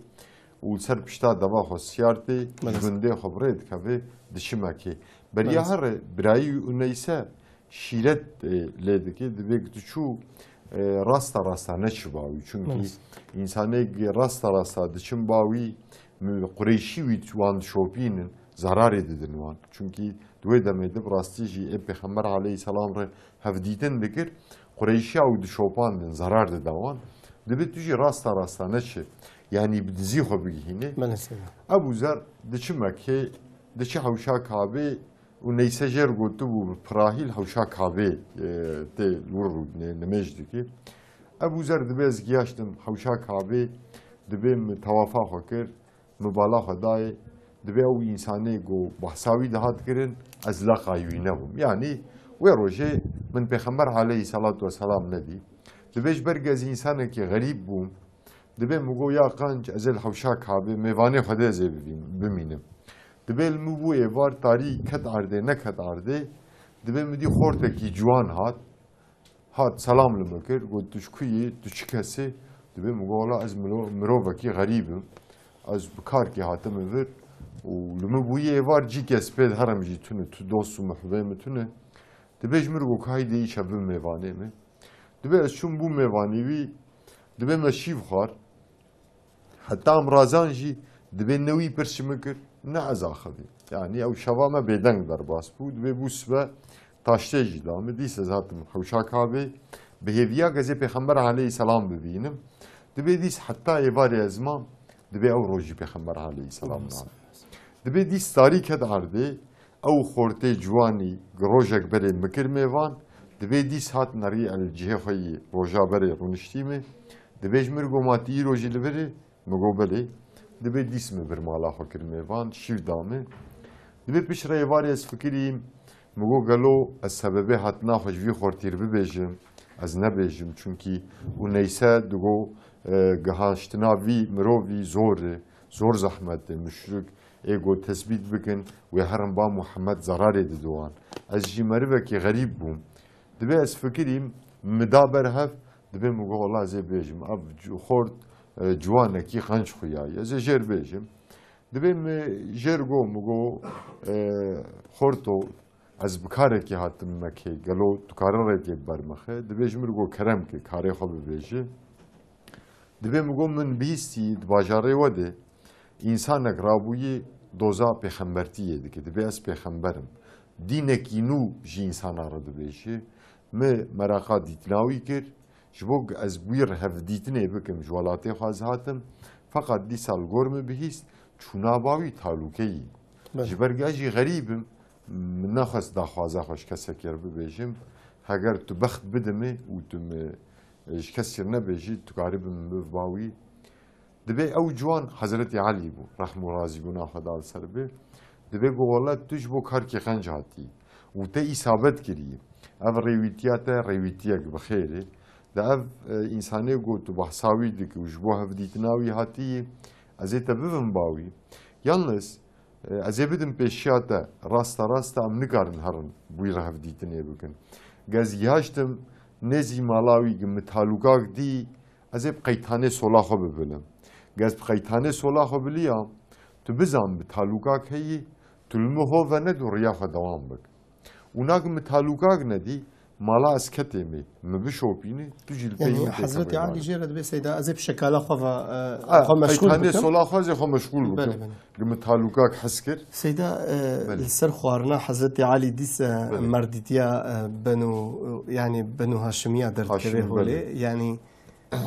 و سر پشتا دوا خو سیارتی گنده خبرید که دشمکی بریا هر برای اونیسه شیرت لیده که دبي گتشو راستا نشباوی چونکی انسانی راستا دشم باوی قریشی وی توان شوپینن zarar edidin wan çünkü duy demedi rastî jî Peygamber aleyhisselam re hevdîtin dikir Qureyşî ew dişopandin zarar dida wan dibe tu jî rasta neçi yani bi dizî xwe bigihînî Ebu Zer diçi Mekke diçi hewşa Kabê û neyse jêr gotu bû pirahîl hewşa Kabê tê lûr nimêj dikir Ebu Zer dibe ez giyaştim hewşa Kabê dibe min tewafa xwe kir min bala xwe dayê دبی او انسانی گو بحثاوی دهات کرن از لقایوی نبوم یعنی و روزه من پیغمبر علیه الصلاة والسلام ندی دبیش برگ از انسانی که غریب بوم دبی مگو یا قنج از الحوشا کعبه میوانه خدا زی ببینم دبی المبو ایوار تاری کت عرده نکت عرده دبی مدی خورده کی جوان هات سلام لمکر گفت تشکیه تشکسی دبی مگو الله از مروه کی غریبم از بکار کی هاتم ور ولمبويه وار جي كسبد هرم جي تونه تو دوست محبه متونه دبيج مرغو كايدي شبه ميوانه مي دبي شون بو ميواني وي دبي مشيف خار حتى امرازان جي دبي نوي برشمكر نعزا خدي يعني او شوامه بدن در باس بو دبي بو سبا تاشته جي دامه ديس زاتم حوشا كابي بهيفيا غزي پیغمبر عليه السلام ببينم دبي ديس حتى يواري ازمان دبي او روجي پیغمبر عليه السلام دبی دیس تاریک هد عرده او خورته جوانی گروجک بره مکر میوان دبی دیس هات نری الجهه خوی روجا بره رونشتیمه دبیج مرگو ماتی روجی لبره مگو بله دبی دیس می بر مالا خکر میوان شیو دامه دبی پیش ریواری از فکریم مگو گلو از سببه هات ناخوش وی خورتیر ببیجم از نبیجم چونکی و نیسه دگو گهانشتنا وی مروی زور زحمت مشرک ایگو تثبیت بکن و هرم با محمد ضرر دیدوان از جیمری وکی غریب بوم دبی از فکریم مدابر هف دبی مگو الله زی بیجم اب خورد جوانه کی خنج خویایی از جر بیجم دبی جر گو مگو خورتو از بکاره کی هاتم مکی گلو تکاره رتی برمخه دبی جمر گو کرم کی کاری خوب بیجه دبی مگو من بیستی دباجاره وده انسان اقرابوی دوزا پیغمبرتیه دیگه دبی از پیغمبرم دینکی نو جی انسان را دبیشه مراقا دیتناوی کرد جبوگ از بویر هفدیتنه بکم جوالاتی خواز هاتم فقط دی سال گرم بهیست چوناباوی تالوکهی جبرگه جی غریبم من نخواست داخوازه خوش کسی کر ببیشم اگر تو بخت بدمه و تو کسی نبیشی تو قاربم بباوی دبی او جوان حضرت علی بو رحم و راضی بو ناخدال سر به دبی گو والله توش بو کار کی خنج هاتی و ته اصابت کری او ریویتیات ریویتیک بخیره ده او انسانی گو تو بحثاوی دکی و جبو هفدیتناوی هاتی از ایتا ببن باوی یالنس از ای بدم پیشیاتا راستا ام نکارن هرن بوی را هفدیتنه بکن گز یاشتم نزی مالاوی گم تعلقاک دی از ای قیتانه سولاخو ببلم گز قیتانه سولاخو بلیام تو بزن به تعلقاک هی تلمه هو ند و ریا خو دوام بک و ناگ متالوکاگ ندی مالا از کتیمی مبشوپینه تجیل يعني حضرت علي جرد بسيدا أزيب شكالا خو مشغول بكم صلاة خازي خو مشغول بكم متالوكاك حسكر سيدا السر خوارنا حضرت علي ديس مرديتيا بنو هاشمية دركبه هولي يعني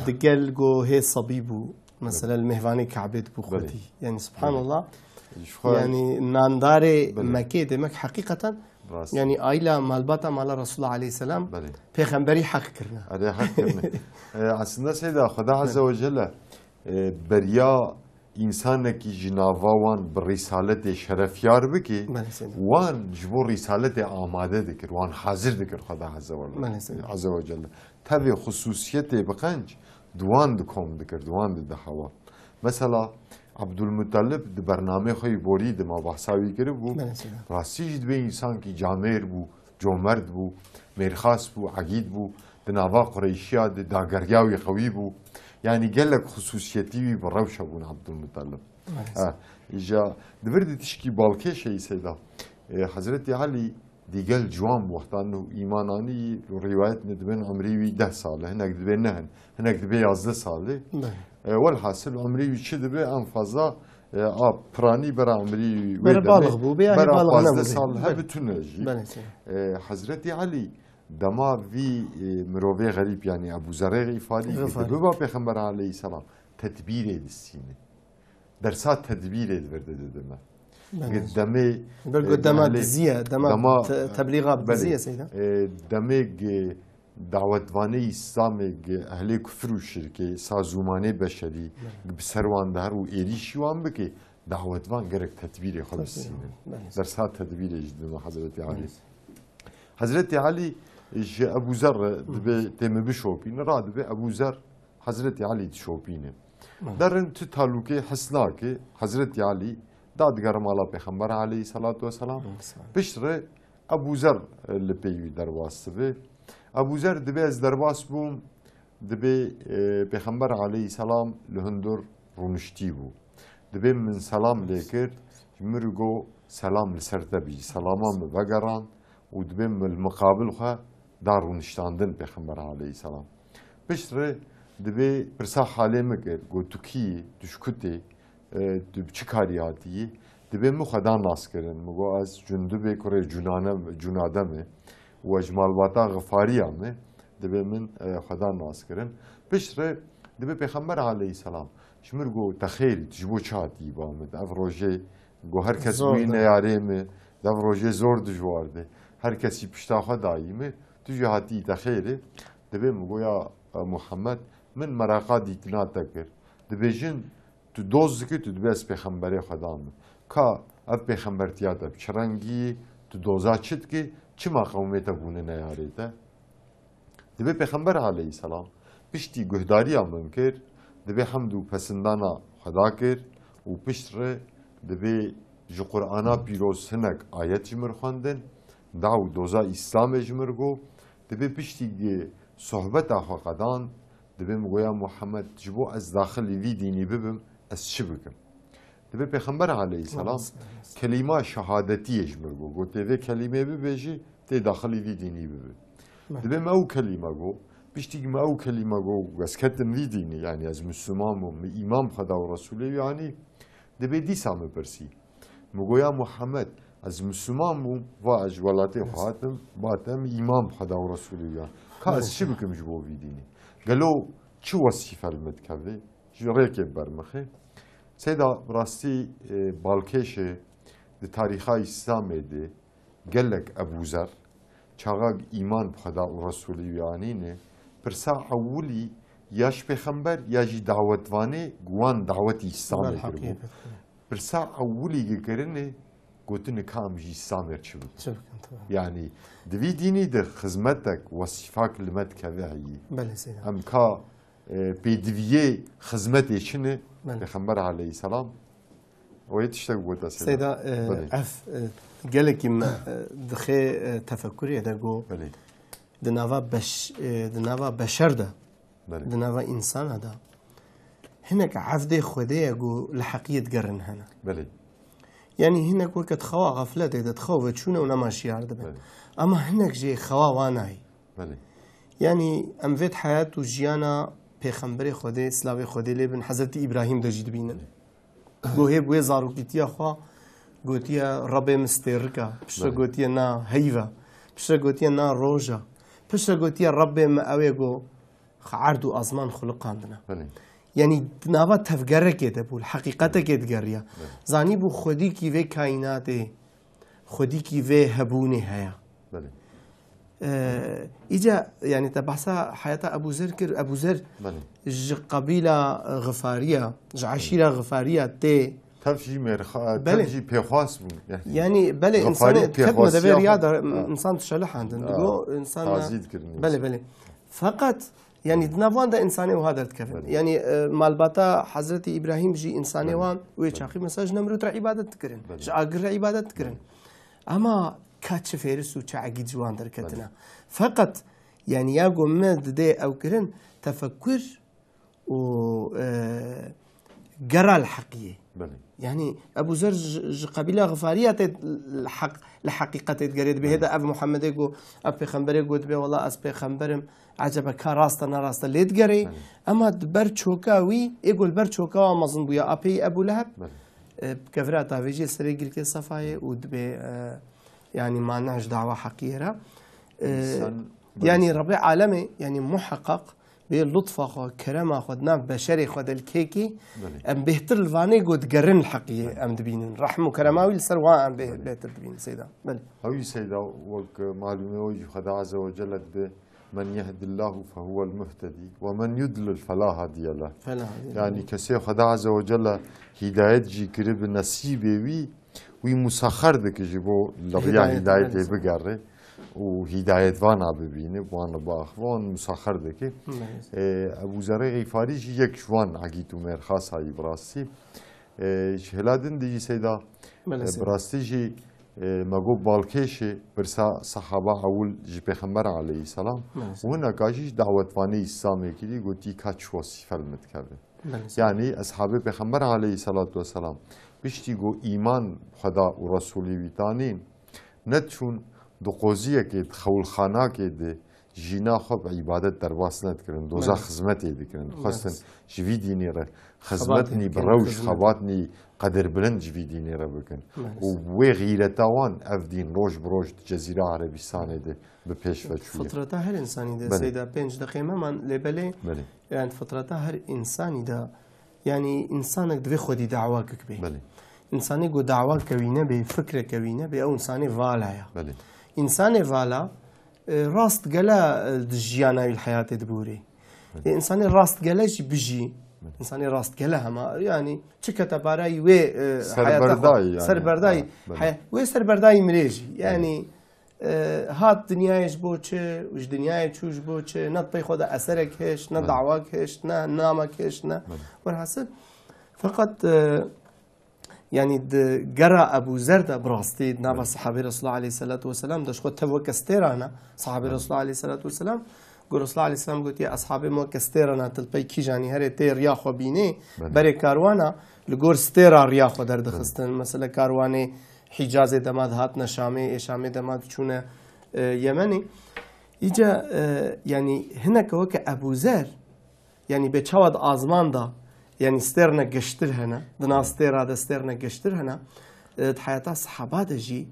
دقل جو هي صبيبو مثلا المهفاني كعبت بخوتي يعني سبحان الله يعني نانداري مكي دمك حقيقة يعني آيلا مالباتا مال رسول الله عليه السلام پیغمبری حق کرنا آره حق کرنا aslında سيدا خدا عز وجل بريا إنسان كي جناوان برسالة شرفيار بكي وان جبور رسالة آماده ذكر وان حاضر ذكر خدا عز وجل تبي خصوصيته بقنج دوان دكم ذكر دوان دهوا مثلا عبد المطلب د برنامه خوی بوری د ما بحثاوی کرد بو راستی به انسان کی جامر بو جومرد بو میرخاص بو عقید بو د ناوا قریشیا د داگریاوی خوی بو یعنی گلک خصوصیتی بی روش ابو عبد المطلب اجا دبرد تشکی بالکه شی سیدا حضرت علی دیگل جوان وقتان ایمانانی روایت ندبن عمری 10 ساله هناك دبن نهن هناك دبي 11 ساله والحاصل عمري شد به ان فضا براني برا عمري بالغ بو بيا بالغ انا سال هبتنجي حضرت علي دما في مروي غريب يعني ابو ذر غفاري بابا پیغمبر عليه السلام تدبير السينه درسات تدبير ورده دما قدامه دزيه دما تبليغات دزيه سيدا دمه دعوتوانه اسلام اهل کفر و شرک سازومانه بشری بسروان دهر و ایریشیوان بکه دعوتوان گرک تدبیر خود سینه در ساعت تدبیر جدنا حضرت علی ابو ذر دم بشوپین را دبه ابو ذر حضرت علی شوپینه در انت تعلقه حسنا که حضرت علی دادگر مالا پیغمبر علیه الصلاة والسلام بشره ابو ذر لپیوی در واسطه ابو ذر دبي از درباس بوم دبي پیغمبر عليه السلام لهندر رونشتي بو دبي من سلام لكر مرقو سلام لسردبي سلامان ببقران و دبي من المقابل خوا دار رونشتاندن پیغمبر عليه السلام بشتره دبي برسا حالي مكر گو تكي دشكتي دبچي كارياتي دبي مو خدا ناس کرن مگو از جندبي كوري جنادمه و اجمال باتا غفاری همه دبی من خدا ناس کرن بشره دبی پیغمبر علیه السلام شمر گو تخیل تجبو چاتی بامد اف روژه گو هر کس بوی نیاریمه دف روژه زور دجوارده هر کسی پشتا خداییمه تجی هاتی تخیله دبی مگو یا محمد من مراقا دیتنا تکر دبی جن تو دوز که تو دبی از پیغمبر خدا همه که اف پیغمبر تیاتا چرنگی تو دوزا چید که چما قوميته بونه نياريته دبي پیغمبر عليه السلام پشتی گهداری من کر دبي حمد و پسندانا خدا کر و پشتره دبي جو قرآنا پیروز هنک آیت جمر خواندن دعو دوزا اسلام جمر گو دبي پشتی صحبت آخوا قدان دبي مگویا محمد جبو از داخل وی دینی ببم از چی بکم دبي پیغمبر علیه السلام کلمه شهادتی اجمر گو گوته ده کلمه ببیجی تی داخلی وی دینی ببی دبي ما او کلمه گو بیشتی ما او کلمه گو از کتن وی دینی یعنی از مسلمان و امام خدا و رسوله یعنی دبي دیسا مپرسی مگویا محمد از مسلمان و از ولات خاتم باتم امام خدا و رسوله یعنی که از چی بکم جبو وی دینی قالو چه وصیفه المتکوی جوری برمخه سيدا براستي بالكيشة دي تاريخا إسلامي دي قالك أبو ذر چاقاق إيمان بخدا ورسولي يعنيني برسا أولي ياش بخمبر ياجي دعوتواني قوان دعوتي إسلامي كربو برسا أولي قرني قوتن كام جي إسلامي رشبو يعني دوي ديني دي خزمتك وصفاك لمت كذاهي بله سيدا أم كا بيدوية خزمتي شنه پیغمبر علیه السلام و یتشتاق بود سیدا اف قالك دخي تفكري هذا جو دناوا بشر ده دناوا انسان هذا هناك عفده خديه جو لحقيه قرن هنا بله يعني هناك وقت خوا غفلة إذا تخوف تشونه ونماشي ياردبن أما هناك جي خوا واناي يعني أم فيت حياة وجيانا پیغمبر خدا سلاوی خدا لبن حضرت إبراهيم دجید بینن گوهی بوی زاروکیتیا خوا گوتیا رب مسترکا پشت گوتیا نا هیوا پشت گوتیا نا روجا پشت گوتیا رب مأوی گو عرض و آزمان خلق عندنا يعني ناوا تفجر كده بول حقيقته كده جريا زاني بو خدي كي في كائناته خدي كي في هبوني هيا إجا يعني تبحثا حياة أبو ذر كر أبو ذر ج قبيلة غفارية ج عشيرة غفارية تي تفجي مرخا تفجي بيخاص يعني بلي إنسان كتب ده رياضة إنسان تشلح عندنا إنسان بلي فقط يعني دنافان ده إنساني وهذا الكفن يعني مالباتا حضرت إبراهيم جي إنساني وان ويشاقي مساج نمرود عبادة تكرن شاقر عبادة تكرن أما كاتش فيرس وشاقي جوان دركتنا فقط يعني ياقو مد دي أو كرن تفكر و قرا الحقيقة يعني أبو زر قبيلة غفارية الحقيقة تتقريد بهذا أب محمد يقول أب بيخمبر يقول به والله أس بيخمبرم عجبا كراستا نراستا ليت قري أما بر شوكاوي يقول بر شوكاوا مظن بويا أبي أبو لهب كفرات تافيجي سريقل كي صفاي ودبي يعني ما نعش دعوة حقيرة يعني ربي عالمي يعني محقق باللطف أخو كرم أخو ناف بشري خد الكيكي أم بهتر الفاني قد قرن الحقيقة أم دبينين رحم وكرماوي السرواء أم بهتر دبين سيدا بل هاوي سيدا وك معلومة وجه خدا عز وجل من يهد الله فهو المهتدي ومن يضلل فلا هادي له يعني كسي خدا عز وجل هداية جي كرب نصيبه وي مسخر دك جيبو لغيا هداية بقرر وهداية وانا ببينه وانا باخوان مسخر دكي ابو ذر غفاري جي يك شوان عقيتو مرخاص هاي براسي شهلادن دي سيدا براسي جي مگو بالکشی برسا صحابه اول جی پیغمبر علیه السلام و هنا کاجیش دعوتوانی اسلامی کلی گویی کاش وصف فرمت کرده یعنی اصحاب پیغمبر علیه السلام بیشتری گو ایمان خدا و رسولی ویتانین نتشون دو قضیه که خول خانه که ده جینا خوب عبادت در واسنت کردن دوزا خدمت ایده کردن خواستن جوی دینی را خدمت نی بروش خوات نی قدر بلند جوی دینی را بکن و غیرتاوان اف دین روش بروش جزیره عربستان ده به پیش و چویه فطرتا هر انسانی ده سیدا 5 دقیقه من لبله يعني فطرتا هر انسانی ده يعني انسانك دوی خودی دعوا کبه انسانی گو دعوا کوینه به فکر کوینه به او انسانی والا یا انسانی والا راست قلا دجيانا الحياة دبوري إنساني راست قلا بيجي إنساني راست قلا هما يعني شكتا باراي وي سربرداي سربرداي وي سربرداي مريجي يعني هات دنيايش بوچه وش دنياي چوش بوچه نا بي خدا اثرك هش نا دعواك هش نا نامك هش نا والحسب فقط يعني قرأ أبو زرد براستي نابا صحابي رسول الله عليه الصلاة والسلام داش خود تبو كستيرانا صحابي رسول الله عليه الصلاة والسلام قول رسول الله عليه السلام قلت يا أصحابي مو كستيرانا تلبي كي جاني هري تي رياخو بيني بري كاروانا لقور ستيرا رياخو در دخستن مثلا كارواني حجاز دماد هاتنا شامي شامي دماد چونه يمني إجا يعني هناك وك أبو زر يعني بتشاود آزمان دا يعني ستيرنا قشتر هنا دنا ستير هذا ستيرنا قشتر هنا حياة صحابات جي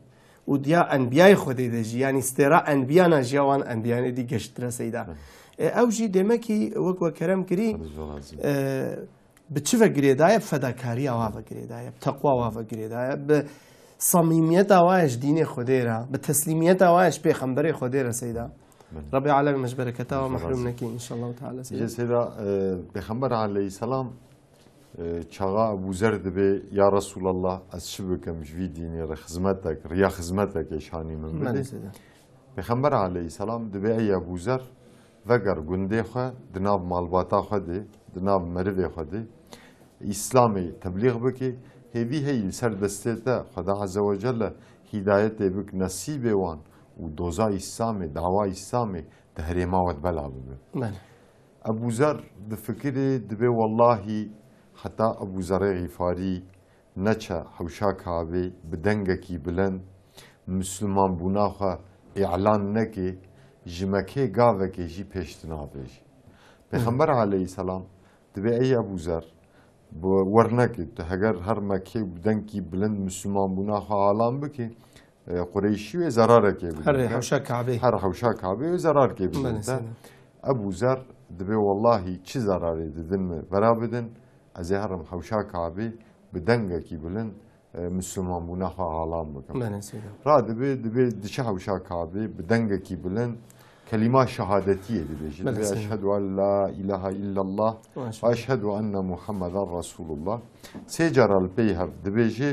وديا أنبياء خدي دجي يعني ستيرا أنبياء جوان أنبياء دي قشتر سيدا أو جي دمكي وك كرم كري بتشوف قريدايا بفداكاريا وافا قريدايا بتقوى وافا قريدايا بصميمية واش دين خديرا بتسليمية واش بيخمبري خديرا سيدا ربي العالمين مش بركته ومحروم نكين إن شاء الله تعالى سيدا بيخمبر عليه السلام چاغا ابو زر دبي يا رسول الله از شبكم جوي ديني خدمتك ريا خدمتك شاني من بدي پیغمبر عليه السلام دبي اي ابو زر وگر گنده خو دناب مالباتا خو دي دناب مرو خو دي اسلامي تبلیغ بكي هي سر دسته خدا عز وجل هدايت بك نصيب وان و دوزا اسلامي دعوا اسلامي تهريما وتبلع به ابو زر دفكري دبي والله حتى ابو ذر غفاري نەچە حەوشا کابێ بدەنگێکی بلند مسلمان بووناخوا ئیعلان نەکێ ژمەکێ گاوێکێژی پێشت نابێژی پێغەمبەر عەلەیهی سەلام دەبێ ئەی ئەبوزەر وەرنەکێت هەگەر هەر مەکێ بدەنگی بلند مسلمان بووناخوا ئالان بکێ قورەیشی وێ زەرارێکێ هەر حەوشا کابێ وێ زەرارکێ بدەن ئەبوزەر دەبێ وەڵڵاهی چ زەرارێ ددن بەرا بدن ئەزێ هەرم حەوشا کابێ بدەنگێکی بلند مسلمان بووناخوا ئالان بکەم دەبێ دچە حەوشا کابێ بدەنگێکی بلند كلمة شهادتية دبيجي أشهد أن لا إله إلا الله وأشهد أن محمدا رسول الله سيجر البيهف دبيجي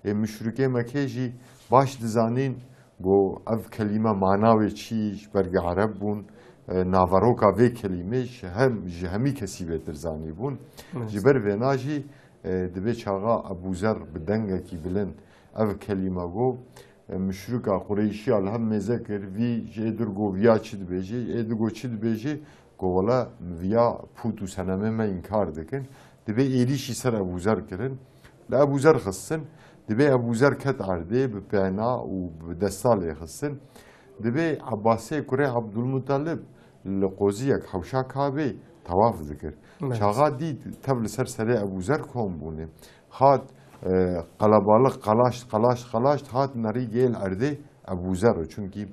مشركي مكيجي باش دزانين بو أف كلمة معناوي تشيش برق عرب بون نافروكا في كلمة همي كسيبة ترزاني بون جبر فيناجي دبيج هغا أبو ذر بدنگا كي بلند أف كلمة بو مشرika Qureyşi alham mezekir vi jedurgo via çid beji edurgo çid beji govala via putu seneme me inkar dikin dibe elişi ser Ebu Zer kirin la Ebu Zer xısın dibe Ebu Zer ket arde bi pena u bi destalê xısın dibe Abbasê Kurê Abdülmuttalib li qoziyek hewşa kabê tawaf dikir çağa dît tev li ser serê Ebu Zer kom bûne hat قلبالق قلاش هات نری گیل ارده ابو ذر چونکی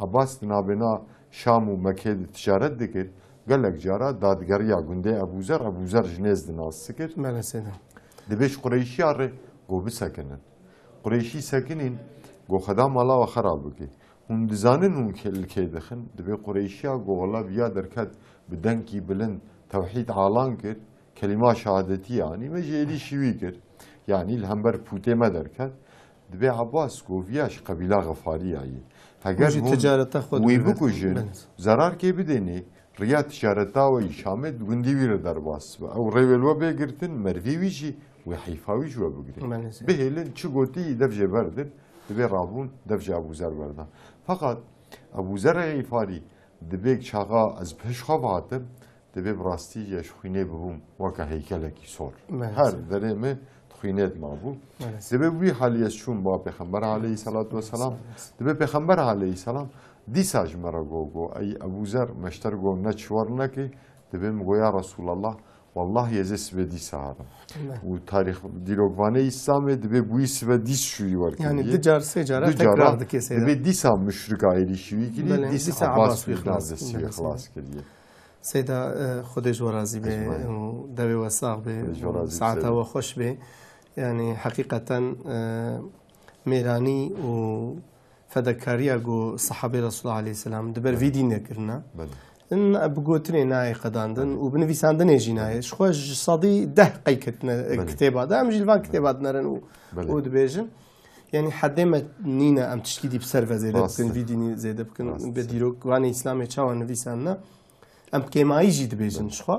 عباس نابنا شام و مکه تجارت دکر گلک جارا دادگریا گنده ابو ذر جنیز دناس سکر دبیش قریشی اره گو بسکنن قریشی سکنین گو خدا مالا و خراب بکی هم دزانن هم که دخن دبی قریشی گو غلا بیا درکت بدنکی بلند توحید عالان کر کلمه شهادتی yani مجیلی شوی کر yani الهمبر پوته مدرکت دبی عباس گویاش قبیله غفاری آیی اگر وی بکوژن zarar که بدنی ریا تجارتا و شامد گندی ویر در باس او ریولو بگیرتن مروی ویجی و حیفاوی جو بگیرن بهلن چه گوتی دفجه بردن دبی رابون دفجه ابو ذر بردن فقط ابو ذر غفاری دبی چاقا از پیش خواتم دبی براستی یشخینه بهم وکه هیکلکی سور هر درمه خینت مابو دبی وی حالیت چون با پیغمبر علیه الصلاة والسلام دبی پیغمبر علیه السلام دیساج مرا گو ای ابو ذر مشتر گو نچور نکی دبی مگو یا رسول الله والله یزس به دیس هارم و تاریخ دیروگوانه اسلام دبی بوی سو دیس شوی ور yani dicar secara tekrardı kesin debê dîsa müşrik ayrı şuî kiriye dîsa Abbas wî xlas kiriye سيدا خدي جورازي بي دبي وساق بي ساعتها وخش بي يعني حقيقة ميراني وفدكاريا جو صحابي رسول الله عليه السلام دبر فيدي نكرنا ان بقوتني ناي قداندن وبنفيساندن يجيناي شخوش صدي ده قيكتنا كتابات ده مجلفان كتابات نرن ودبيجن يعني حدي ما نينا ام تشكيدي بسرفه زي بكن فيديو زي بكن بديروك واني اسلامي تشاو نفيسانا ام كيما يجي دبيجن شخوا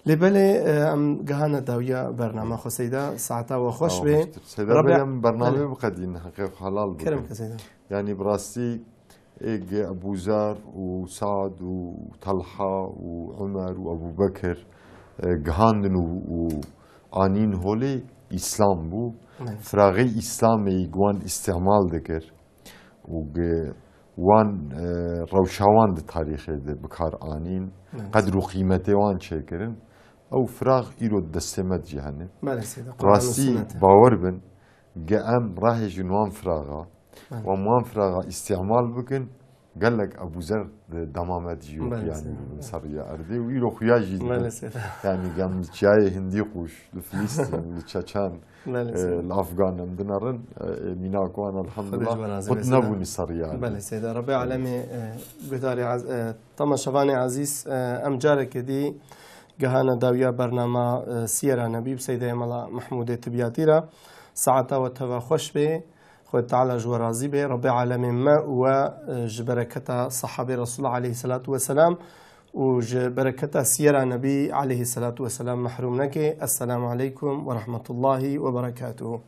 لبلي ام جهانا داويا برنامج خو سيدا ساعتها وخوش به ربع برنامج بقدين حقيقة حلال كرم سيدا يعني براستي ايج ابو ذر وسعد وطلحه وعمر وابو بكر جهاندن وانين هولي اسلام بو فراغي اسلامي جوان استعمال دكر وان روشاوان ده تاريخي ده بكار آنين قدر وقيمته وان شكرن او فراغ ايرو دستمت جهنم راسي باور بن قام راهي جنوان فراغا وموان فراغا استعمال بكن قال لك ابو ذر دمامت جيو يعني صريا اردي ويرو خياجي يعني قام جاي هندي قوش لفلسطين لتشاتشان الافغان مدنرن ميناكوان الحمد لله قد نبوني صريا بله سيدة ربي عالمي قداري طما شفاني عزيز ام جارك دي جهانا داويا برنامج سيرة نبي بسيدة ملا محمود تبياتيرا ساعتا وتوا خوش به خود تعالى جورازي به رب العالمين ما وجبركتا صحابي رسول الله عليه الصلاة والسلام وجبركتا سيرة نبي عليه الصلاة والسلام محروم نكي. السلام عليكم ورحمة الله وبركاته.